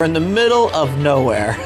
We're in the middle of nowhere.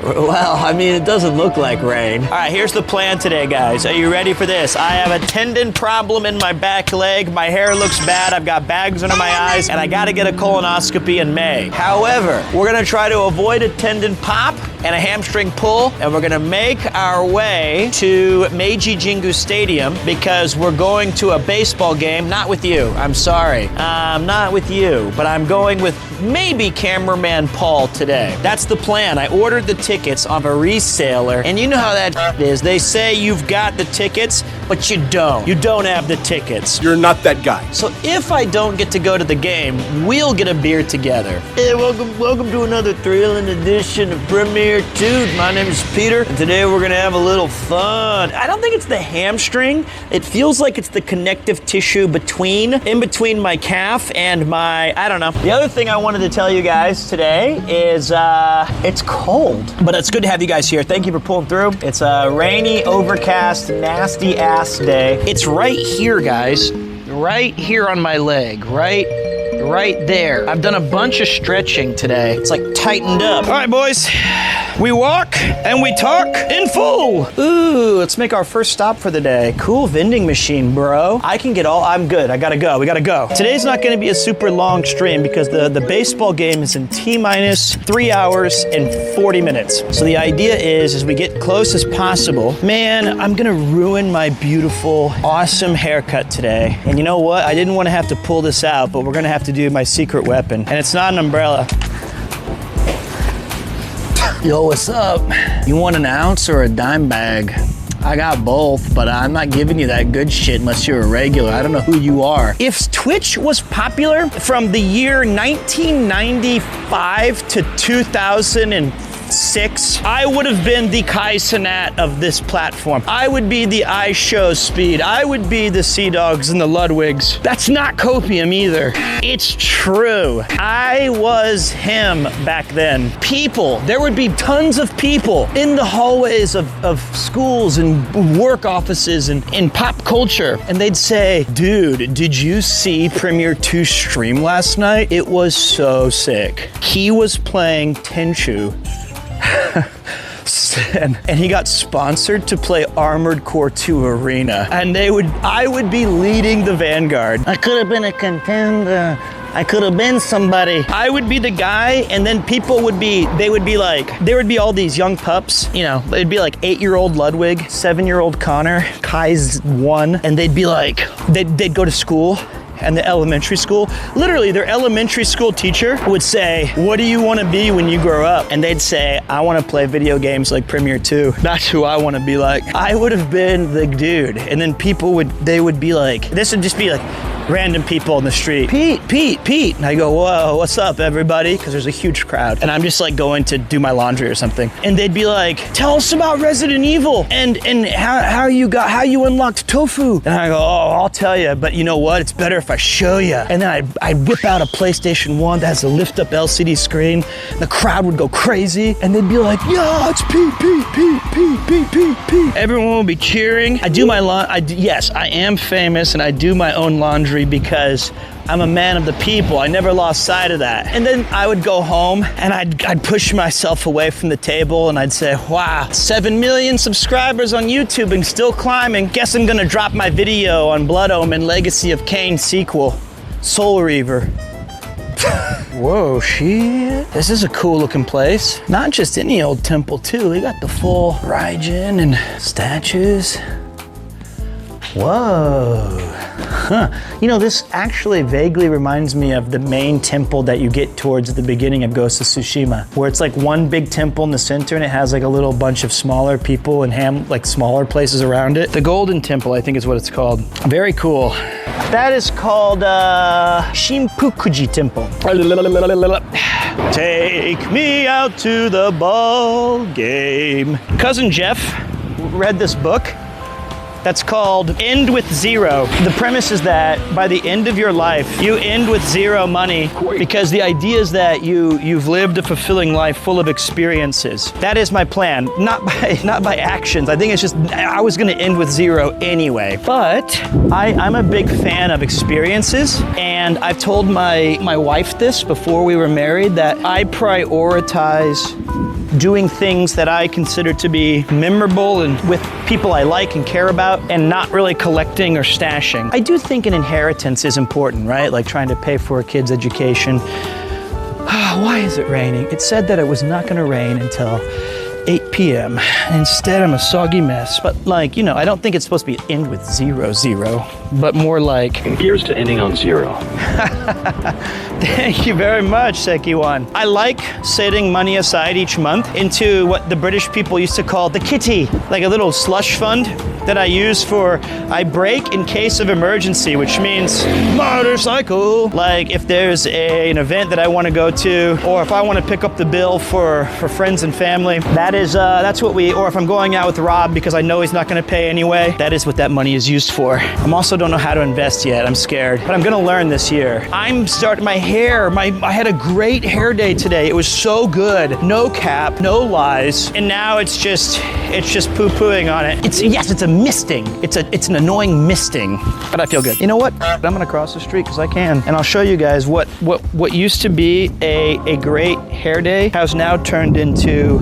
Well, I mean, it doesn't look like rain. All right, here's the plan today, guys. Are you ready for this? I have a tendon problem in my back leg. My hair looks bad. I've got bags under my eyes, and I gotta get a colonoscopy in May. However, we're gonna try to avoid a tendon pop and a hamstring pull, and we're gonna make our way to Meiji Jingu Stadium because we're going to a baseball game. Not with you, I'm sorry. Not with you, but I'm going with maybe cameraman Paul today. That's the plan. I ordered the tickets off a reseller, and you know how that is. They say you've got the tickets, but you don't. You don't have the tickets. You're not that guy. So if I don't get to go to the game, we'll get a beer together. Hey, welcome to another thrilling edition of PremierTwo. My name is Peter, and today we're gonna have a little fun. I don't think it's the hamstring. It feels like it's the connective tissue in between my calf and my, I don't know. The other thing I wanted to tell you guys today is it's cold, but it's good to have you guys here. Thank you for pulling through. It's a rainy, overcast, nasty ass day. It's right here, guys. Right here on my leg, right there. I've done a bunch of stretching today. It's like tightened up. All right, boys. We walk and we talk in full. Ooh, let's make our first stop for the day. Cool vending machine, bro. I'm good. I gotta go. We gotta go. Today's not gonna be a super long stream because the baseball game is in T-minus 3 hours and 40 minutes. So the idea is, as we get close as possible, man, I'm gonna ruin my beautiful, awesome haircut today. And you know what? I didn't want to have to pull this out, but we're gonna have to do my secret weapon. And it's not an umbrella. Yo, what's up? You want an ounce or a dime bag? I got both, but I'm not giving you that good shit unless you're a regular. I don't know who you are. If Twitch was popular from the year 1995 to 2006, I would have been the Kai Cenat of this platform. I would be the iShow Speed. I would be the Sea Dogs and the Ludwigs. That's not copium either. It's true. I was him back then. There would be tons of people in the hallways of schools and work offices and in pop culture. And they'd say, dude, did you see PremierTwo stream last night? It was so sick. He was playing Tenchu. And he got sponsored to play Armored Core 2 Arena. And I would be leading the vanguard. I could have been a contender. I could have been somebody. I would be the guy, and then people would be all these young pups, you know, it'd be like 8-year-old Ludwig, 7-year-old Connor, Kai's 1, and they'd be like, they'd go to school. And the elementary school, literally their elementary school teacher would say, what do you want to be when you grow up? And they'd say, I want to play video games like PremierTwo. That's who I want to be like. I would have been the dude. And then they would be like, this would just be like random people on the street. Pete. And I go, whoa, what's up, everybody? Because there's a huge crowd. And I'm just like going to do my laundry or something. And they'd be like, tell us about Resident Evil and how you unlocked tofu. And I go, oh, I'll tell you. But you know what? It's better if I show you. And then I'd whip out a PlayStation 1 that has a lift up LCD screen. The crowd would go crazy. And they'd be like, yeah, it's Pete. Everyone would be cheering. I do my yes, I am famous and I do my own laundry because I'm a man of the people. I never lost sight of that. And then I would go home and I'd push myself away from the table and I'd say, wow, 7 million subscribers on YouTube and still climbing. Guess I'm gonna drop my video on Blood Omen Legacy of Kain sequel, Soul Reaver. Whoa, shit. This is a cool looking place. Not just any old temple too. We got the full Raijin and statues. Whoa. Huh. You know, this actually vaguely reminds me of the main temple that you get towards the beginning of Ghost of Tsushima, where it's like one big temple in the center and it has like a little bunch of smaller people and like smaller places around it. The Golden Temple, I think is what it's called. Very cool. That is called Shinpukuji Temple. Take me out to the ball game. Cousin Jeff read this book that's called End with Zero. The premise is that by the end of your life, you end with zero money because the idea is that you've lived a fulfilling life full of experiences. That is my plan, not by actions. I think it's just, I was gonna end with zero anyway. But I'm a big fan of experiences, and I've told my wife this before we were married, that I prioritize doing things that I consider to be memorable and with people I like and care about, and not really collecting or stashing. I do think an inheritance is important, right? Like trying to pay for a kid's education. Why is it raining? It said that it was not gonna rain until 8 p.m. Instead, I'm a soggy mess. But like, you know, I don't think it's supposed to be end with 0-0, but more like... Here's to ending on 0. Thank you very much, Sekiwan. I like setting money aside each month into what the British people used to call the kitty, like a little slush fund that I use for, I break in case of emergency, which means motorcycle. Like if there's an event that I want to go to, or if I want to pick up the bill for friends and family, that's what we, or if I'm going out with Rob because I know he's not going to pay anyway, that is what that money is used for. I'm also don't know how to invest yet. I'm scared, but I'm going to learn this year. I'm starting my hair. I had a great hair day today. It was so good. No cap, no lies. And now it's just poo-pooing on it. It's a misting. It's an annoying misting, but I feel good. You know what? I'm gonna cross the street because I can, and I'll show you guys what used to be a great hair day has now turned into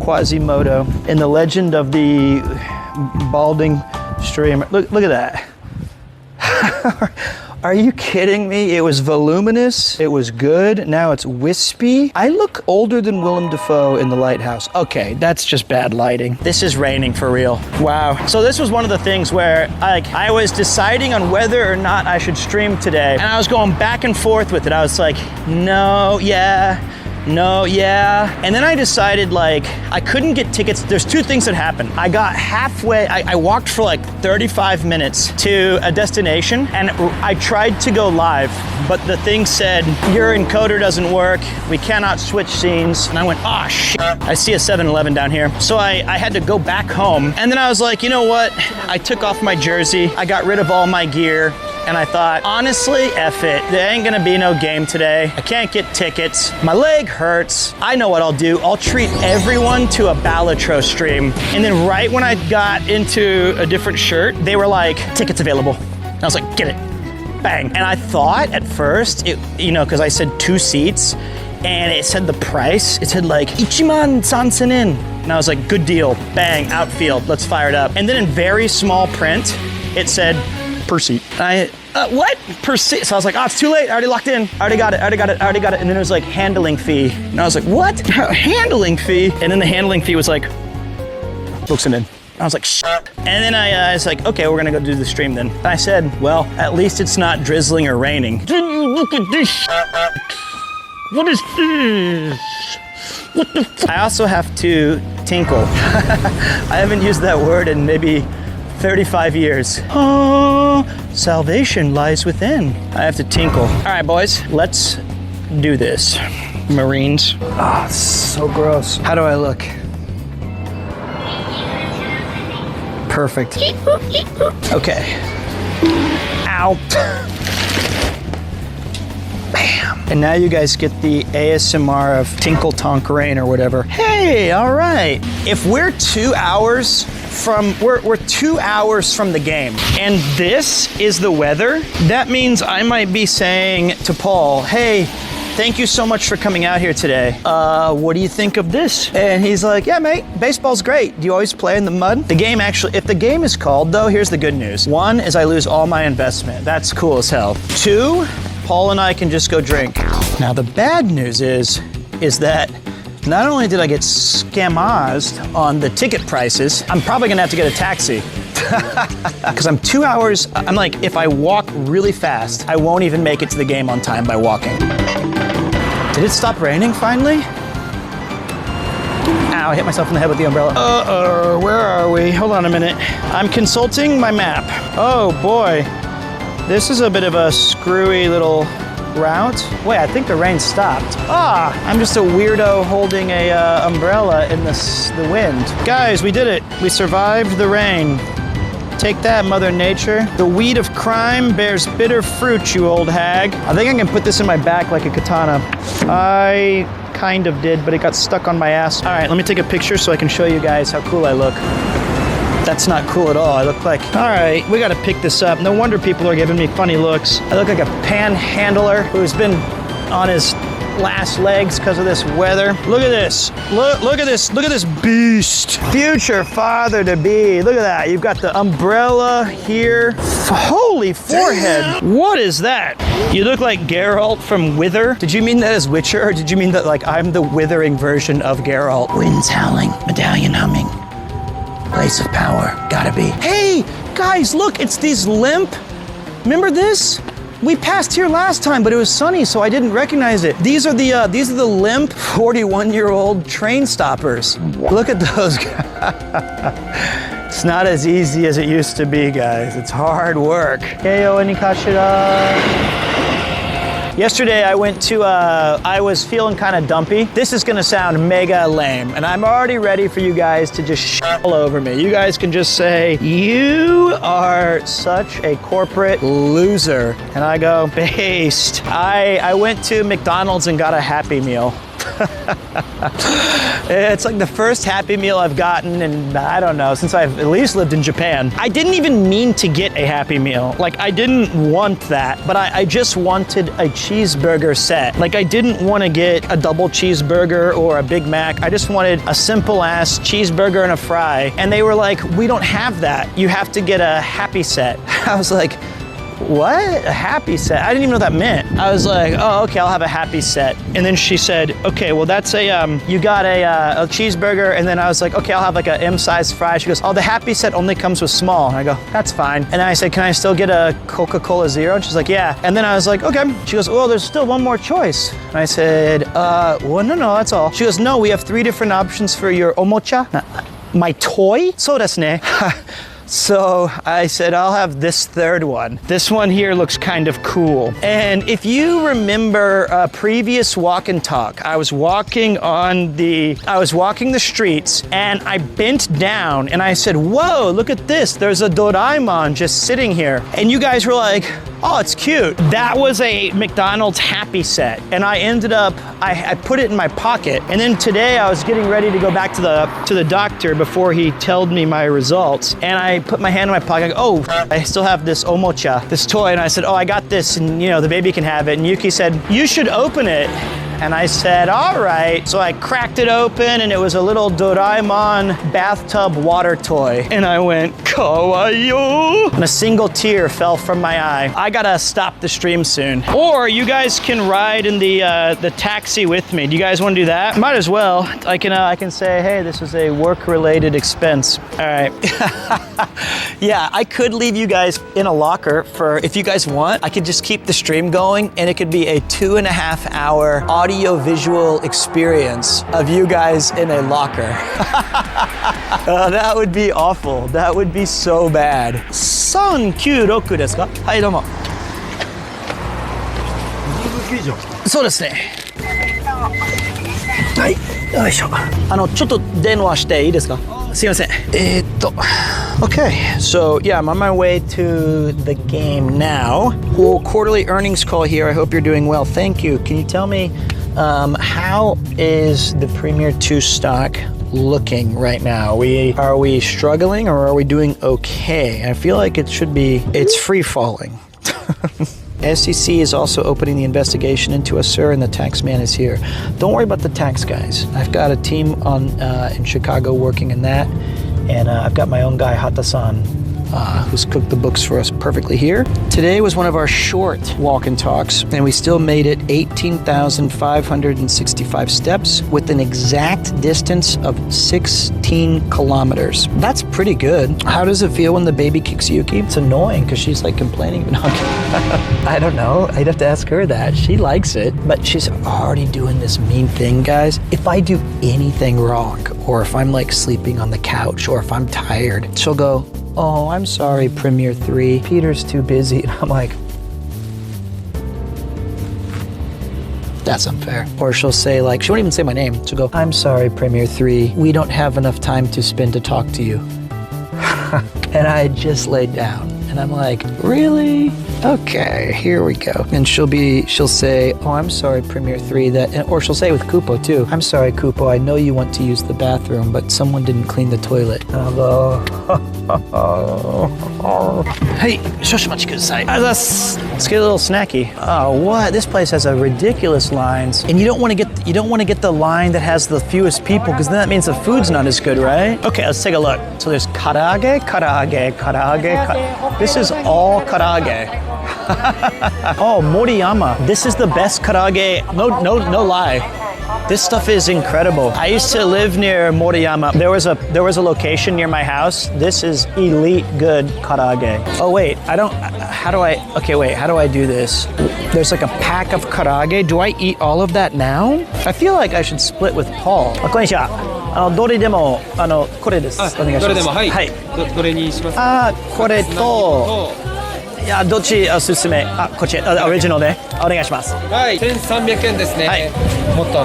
Quasimodo in the legend of the balding stream. Look at that. Are you kidding me? It was voluminous, it was good, now it's wispy. I look older than Willem Dafoe in The Lighthouse. Okay, that's just bad lighting. This is raining for real. Wow. So this was one of the things where I was deciding on whether or not I should stream today, and I was going back and forth with it. I was like, no, yeah. No, yeah. And then I decided like, I couldn't get tickets. There's two things that happened. I got halfway, I walked for like 35 minutes to a destination, and I tried to go live, but the thing said, your encoder doesn't work. We cannot switch scenes. And I went, oh shit. I see a 7-Eleven down here. So I had to go back home. And then I was like, you know what? I took off my jersey. I got rid of all my gear. And I thought, honestly, F it. There ain't gonna be no game today. I can't get tickets. My leg hurts. I know what I'll do. I'll treat everyone to a PremierTwo stream. And then right when I got into a different shirt, they were like, tickets available. And I was like, get it. Bang. And I thought at first, because I said 2 seats, and it said the price. It said like, Ichiman sansen in. And I was like, good deal. Bang, outfield. Let's fire it up. And then in very small print, it said, per seat. What? Per seat? So I was like, oh, it's too late. I already locked in. I already got it. And then it was like handling fee. And I was like, what? Handling fee? And then the handling fee was like, books it in. I was like, shit. And then I was like, okay, we're gonna go do the stream then. And I said, well, at least it's not drizzling or raining. Did you look at this shit? What is this? What the f? I also have to tinkle. I haven't used that word in maybe 35 years. Oh, salvation lies within. I have to tinkle. All right, boys, let's do this. Marines. Oh, it's so gross. How do I look? Perfect. Okay. Ow. Bam. And now you guys get the ASMR of Tinkle Tonk Rain or whatever. Hey, all right. If we're 2 hours we're 2 hours from the game, and this is the weather, that means I might be saying to Paul, hey, thank you so much for coming out here today. What do you think of this? And he's like, yeah, mate, baseball's great. Do you always play in the mud? The game actually, if the game is called though, here's the good news. 1 is I lose all my investment. That's cool as hell. 2, Paul and I can just go drink. Now the bad news is that not only did I get scammed on the ticket prices, I'm probably gonna have to get a taxi. Because I'm 2 hours, I'm like, if I walk really fast, I won't even make it to the game on time by walking. Did it stop raining finally? Ow, I hit myself in the head with the umbrella. Uh-oh, where are we? Hold on a minute. I'm consulting my map. Oh boy, this is a bit of a screwy little route. Wait, I think the rain stopped. Ah, I'm just a weirdo holding a umbrella in the wind. Guys, we did it. We survived the rain. Take that, Mother Nature. The weed of crime bears bitter fruit, you old hag. I think I can put this in my back like a katana. I kind of did, but it got stuck on my ass. All right, let me take a picture so I can show you guys how cool I look. That's not cool at all. I look like, all right, we gotta pick this up. No wonder people are giving me funny looks. I look like a panhandler who's been on his last legs because of this weather. Look at this. Look at this. Look at this beast. Future father-to-be. Look at that. You've got the umbrella here. Holy forehead. Damn. What is that? You look like Geralt from Wither. Did you mean that as Witcher, or did you mean that like I'm the withering version of Geralt? Winds howling, medallion humming. Place of power, gotta be. Hey, guys, look, it's these limp. Remember this? We passed here last time, but it was sunny, so I didn't recognize it. These are the limp 41-year-old train stoppers. Look at those guys. It's not as easy as it used to be, guys. It's hard work. Heyo enikashira. Yesterday I went to, I was feeling kind of dumpy. This is gonna sound mega lame, and I'm already ready for you guys to just shit all over me. You guys can just say, you are such a corporate loser. And I go, based. I went to McDonald's and got a Happy Meal. It's like the first Happy Meal I've gotten in, I don't know, since I've at least lived in Japan. I didn't even mean to get a Happy Meal. Like, I didn't want that, but I just wanted a cheeseburger set. Like, I didn't want to get a double cheeseburger or a Big Mac. I just wanted a simple ass cheeseburger and a fry. And they were like, we don't have that. You have to get a Happy Set. I was like, what? A Happy Set? I didn't even know what that meant. I was like, oh, okay, I'll have a Happy Set. And then she said, okay, well that's you got a cheeseburger. And then I was like, okay, I'll have like a M-size fry. She goes, oh, the Happy Set only comes with small. And I go, that's fine. And then I said, can I still get a Coca-Cola Zero? And she's like, yeah. And then I was like, okay. She goes, well, there's still one more choice. And I said, well, no, that's all. She goes, no, we have 3 different options for your omocha. My toy? So desu ne. So I said, I'll have this third one. This one here looks kind of cool. And if you remember a previous walk and talk, I was walking the streets and I bent down and I said, whoa, look at this. There's a Doraemon just sitting here. And you guys were like, oh, it's cute. That was a McDonald's Happy Set. And I ended up, I put it in my pocket. And then today I was getting ready to go back to the doctor before he told me my results. And I put my hand in my pocket. I go, oh, I still have this omocha, this toy. And I said, oh, I got this, and you know, the baby can have it. And Yuki said, you should open it. And I said, all right. So I cracked it open and it was a little Doraemon bathtub water toy. And I went, kawaii. And a single tear fell from my eye. I gotta stop the stream soon. Or you guys can ride in the taxi with me. Do you guys wanna do that? Might as well. I can say, hey, this is a work-related expense. All right. Yeah, I could leave you guys in a locker for, if you guys want, I could just keep the stream going and it could be a 2.5 hour audio-visual experience of you guys in a locker. That would be awful. That would be so bad. 396ですか? はい、どうも。そうですね。はい、よいしょ。ちょっと電話していいですか? すいません。Okay, so yeah, I'm on my way to the game now. Well, quarterly earnings call here. I hope you're doing well. Thank you. Can you tell me how is the PremierTwo stock looking right now? Are we struggling or are we doing okay? I feel like it's free falling. SEC is also opening the investigation into us, sir, and the tax man is here. Don't worry about the tax guys. I've got a team in Chicago working in that, and I've got my own guy, Hata-san, who's cooked the books for us perfectly here. Today was one of our short walk and talks, and we still made it 18,565 steps with an exact distance of 16 kilometers. That's pretty good. How does it feel when the baby kicks Yuki? It's annoying because she's like complaining. I don't know. I'd have to ask her that. She likes it, but she's already doing this mean thing, guys. If I do anything wrong, or if I'm like sleeping on the couch, or if I'm tired, she'll go, oh, I'm sorry, Premier3. Peter's too busy. And I'm like, that's unfair. Or she'll say like, she won't even say my name. She'll go, I'm sorry, Premier3. We don't have enough time to spend to talk to you. And I had just laid down. And I'm like, really? Okay, here we go. And she'll say, oh, I'm sorry, PremierTwo, or she'll say it with Kupo too. I'm sorry, Kupo, I know you want to use the bathroom, but someone didn't clean the toilet. And I'll go, hey, shoshimachi kudasai. Let's get a little snacky. Oh, what? This place has a ridiculous lines. And you don't want to get the line that has the fewest people, because then that means the food's not as good, right? Okay, let's take a look. So there's karaage. This is all karaage. Oh, Moriyama. This is the best karaage. No lie. This stuff is incredible. I used to live near Moriyama. There was a location near my house. This is elite good karaage. Oh wait, how do I do this? There's like a pack of karaage. Do I eat all of that now? I feel like I should split with Paul. こんにちは。どれでもこれです。お願いします。どれでもはい。はい。どれにしますか？これと。いや、どっちおすすめ？こっち、オリジナルでお願いします。はい、1300円ですね。はい。もっと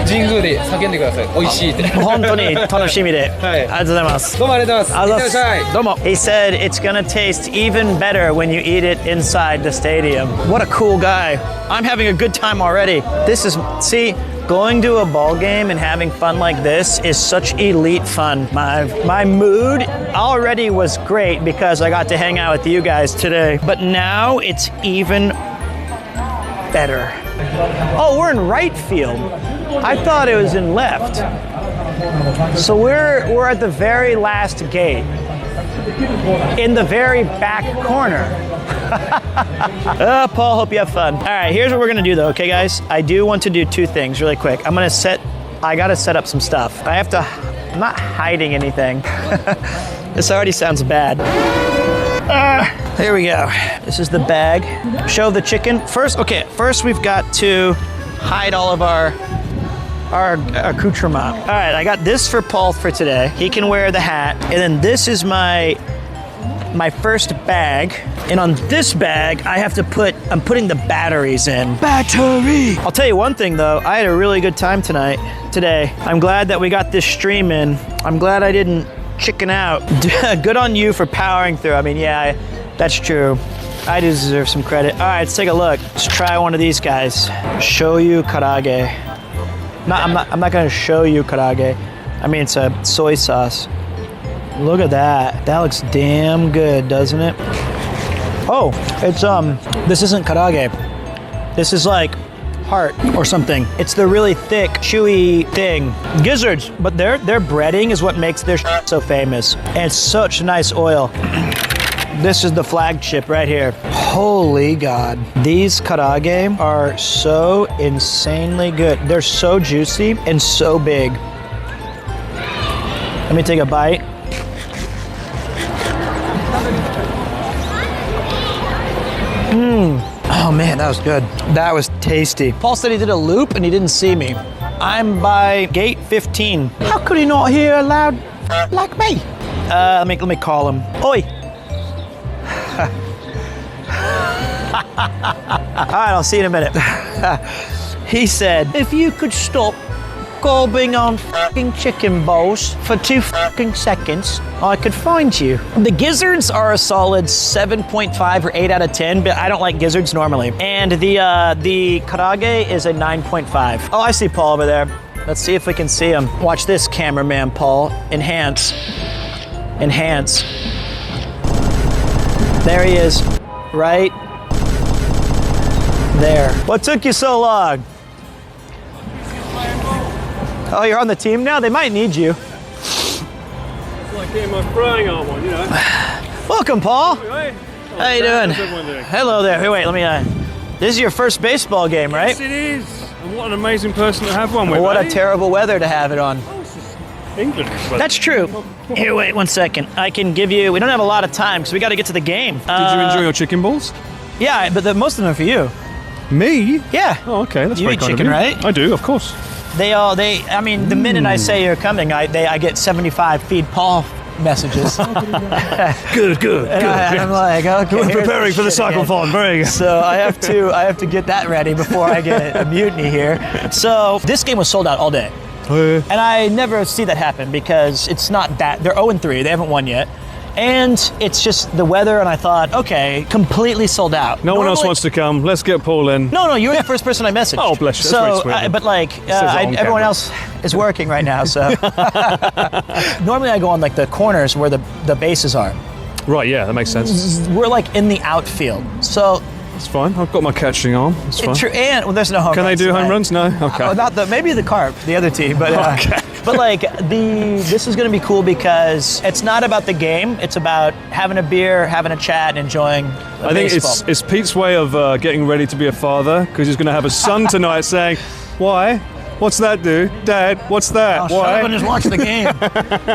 神宮で叫んでください。美味しいって。本当に楽しみで。はい。ありがとうございます。どうもありがとうございます。いってらっしゃい。どうも。He said it's gonna taste even better when you eat it inside the stadium. What a cool guy. I'm having a good time already. Going to a ball game and having fun like this is such elite fun. My mood already was great because I got to hang out with you guys today. But now it's even better. Oh, we're in right field. I thought it was in left. So we're at the very last gate. In the very back corner. Paul, hope you have fun. All right, here's what we're gonna do though, okay guys? I do want to do two things really quick. I gotta set up some stuff. I'm not hiding anything. This already sounds bad. Here we go. This is the bag. Show the chicken. First we've got to hide all of our accoutrement. All right, I got this for Paul for today. He can wear the hat. And then this is my first bag. And on this bag, I'm putting the batteries in. Battery! I'll tell you one thing though, I had a really good time today. I'm glad that we got this stream in. I'm glad I didn't chicken out. Good on you for powering through. I mean, yeah, that's true. I deserve some credit. All right, let's take a look. Let's try one of these guys. Shoyu karaage. I'm not gonna show you karaage. I mean, it's a soy sauce. Look at that. That looks damn good, doesn't it? Oh, it's this isn't karaage. This is like heart or something. It's the really thick, chewy thing. Gizzards, but their breading is what makes their so famous. And it's such nice oil. This is the flagship right here. Holy God. These karaage are so insanely good. They're so juicy and so big. Let me take a bite. Oh man, that was good. That was tasty. Paul said he did a loop and he didn't see me. I'm by gate 15. How could he not hear loud like me? Let me call him. Oi. All right, I'll see you in a minute. He said, if you could stop gobbling on fucking chicken balls for 2 fucking seconds, I could find you. The gizzards are a solid 7.5 or 8 out of 10, but I don't like gizzards normally. And the karaage is a 9.5. Oh, I see Paul over there. Let's see if we can see him. Watch this, cameraman Paul. Enhance. Enhance. There he is. Right there. What took you so long? Oh, you're on the team now? They might need you. It's like getting my frying arm on, you know. Welcome, Paul. Hey. How you doing? How's everyone doing? Hello there. Hey, wait, let me, this is your first baseball game, right? Yes, it is. And what an amazing person to have one with. What a terrible weather to have it on. Oh, this is England. That's true. Here, wait 1 second. I can give you, we don't have a lot of time because we got to get to the game. Did you enjoy your chicken balls? Yeah, but most of them are for you. Me? Yeah. Oh, okay. That's you very eat kind chicken, of you. right? I do, of course. I mean, the minute I say you're coming, I get 75 feed Paul messages. Good. And I'm like, okay. We're preparing for the cyclothon. Very good. So I have to get that ready before I get a mutiny here. So this game was sold out all day. And I never see that happen because it's not that, they're 0-3, they haven't won yet. And it's just the weather, and I thought, okay, completely sold out. No one else Normally- wants to come. Let's get Paul in. No, you were the first person I messaged. Oh, bless you. That's very So, sweet of you. but like, Says it on everyone camera. else is working right now, so. Normally I go on like the corners where the bases are. Right, yeah, that makes sense. We're like in the outfield. So, It's fine. I've got my catching arm. It's fine. true, and well, there's no home Can they runs do home tonight. runs? No? Okay. Oh, not maybe the Carp, the other team, but Okay. but like this is going to be cool because it's not about the game. It's about having a beer, having a chat, and enjoying. I think baseball. it's Pete's way of getting ready to be a father because he's going to have a son tonight saying, "Why? What's that do? Dad, what's that? Oh, shut Why?" up and just watch the game.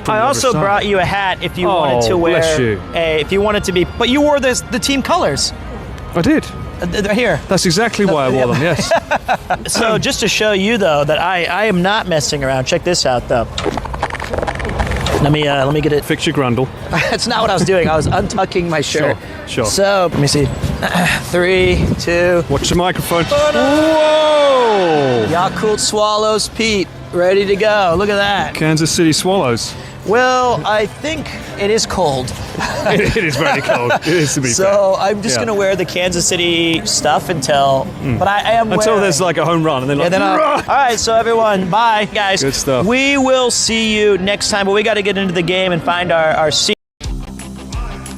I also son. brought you a hat if you Oh, wanted to wear bless you. if you wanted to be, but you wore the team colors. I did. They're here. That's exactly why I wore them, yes. So just to show you though that I am not messing around. Check this out though. Let me get it. Fix your grundle. That's not what I was doing. I was untucking my shirt. Sure. So let me see. 3, 2. Watch the microphone. Whoa! Yakult Swallows, Pete, ready to go. Look at that. Kansas City Swallows. Well, I think it is cold. It is very cold. It is to be fair. So I'm just Yeah. gonna wear the Kansas City stuff until. But I am Until wearing. there's like a home run and then like, And then all right, so everyone, bye, guys. Good stuff. We will see you next time, but we got to get into the game and find our seat.